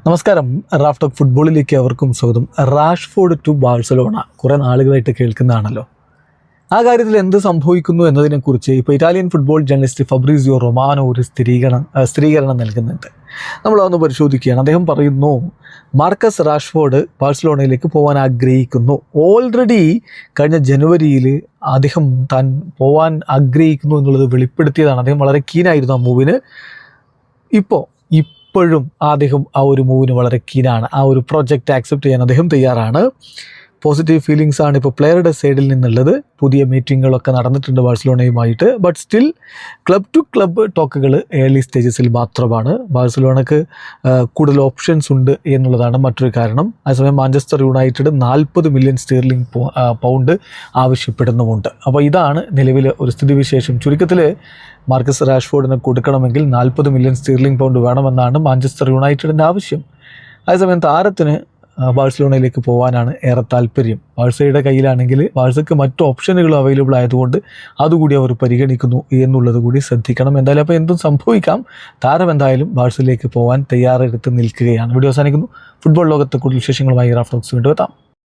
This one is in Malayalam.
നമസ്കാരം. റാഫ് ടോക്ക് ഫുട്ബോളിലേക്ക് അവർക്കും സ്വാഗതം. റാഷ്ഫോർഡ് ടു ബാഴ്സലോണ കുറേ നാളുകളായിട്ട് കേൾക്കുന്നതാണല്ലോ. ആ കാര്യത്തിൽ എന്ത് സംഭവിക്കുന്നു എന്നതിനെക്കുറിച്ച് ഇപ്പോൾ Italian football journalist Fabricio Romano ഒരു സ്ഥിരീകരണം നൽകുന്നുണ്ട്. നമ്മളതൊന്ന് പരിശോധിക്കുകയാണ്. അദ്ദേഹം പറയുന്നു, മാർക്കസ് റാഷ്ഫോർഡ് ബാഴ്സലോണയിലേക്ക് പോകാൻ ആഗ്രഹിക്കുന്നു. ഓൾറെഡി കഴിഞ്ഞ ജനുവരിയിൽ അദ്ദേഹം താൻ പോകാൻ ആഗ്രഹിക്കുന്നു എന്നുള്ളത് വെളിപ്പെടുത്തിയതാണ്. അദ്ദേഹം വളരെ കീനായിരുന്നു ആ മൂവിന്. ഇപ്പോഴും അദ്ദേഹം ആ ഒരു മൂവിന് വളരെ കീനാണ്. ആ ഒരു പ്രോജക്റ്റ് ആക്സെപ്റ്റ് ചെയ്യാൻ അദ്ദേഹം തയ്യാറാണ്. പോസിറ്റീവ് ഫീലിങ്സ് ആണ് ഇപ്പോൾ പ്ലെയറുടെ സൈഡിൽ നിന്നുള്ളത്. പുതിയ മീറ്റിങ്ങുകളൊക്കെ നടന്നിട്ടുണ്ട് ബാഴ്സലോണയുമായിട്ട്. But still club to club ടോക്കുകൾ ഏർലി സ്റ്റേജസിൽ മാത്രമാണ്. ബാഴ്സലോണക്ക് കൂടുതൽ ഓപ്ഷൻസ് ഉണ്ട് എന്നുള്ളതാണ് മറ്റൊരു കാരണം. അതേസമയം Manchester United 40 million sterling pound ആവശ്യപ്പെടുന്നുമുണ്ട്. അപ്പോൾ ഇതാണ് നിലവിലെ ഒരു സ്ഥിതിവിശേഷം. ചുരുക്കത്തിൽ മാർക്കസ് റാഷ്ഫോർഡിന് കൊടുക്കണമെങ്കിൽ 40 മില്യൺ സ്റ്റെർലിംഗ് പൗണ്ട് വേണമെന്നാണ് മാഞ്ചസ്റ്റർ യുണൈറ്റഡിൻ്റെ ആവശ്യം. അതേസമയം താരത്തിന് ബാഴ്സലോണയിലേക്ക് പോകാനാണ് ഏറെ താല്പര്യം. ബാഴ്സയുടെ കയ്യിലാണെങ്കിൽ ബാഴ്സയ്ക്ക് മറ്റു ഓപ്ഷനുകളും അവൈലബിൾ ആയതുകൊണ്ട് അതുകൂടി അവർ പരിഗണിക്കുന്നു എന്നുള്ളത് കൂടി ശ്രദ്ധിക്കണം. എന്തായാലും അപ്പോൾ എന്തും സംഭവിക്കാം. താരം എന്തായാലും ബാഴ്സയിലേക്ക് പോകാൻ തയ്യാറെടുത്ത് നിൽക്കുകയാണ്. വീഡിയോ അവസാനിക്കുന്നു. ഫുട്ബോൾ ലോകത്തെ കൂടുതൽ വിശേഷങ്ങളുമായി റാഫ് ടോക്സ് വീണ്ടും എത്താം.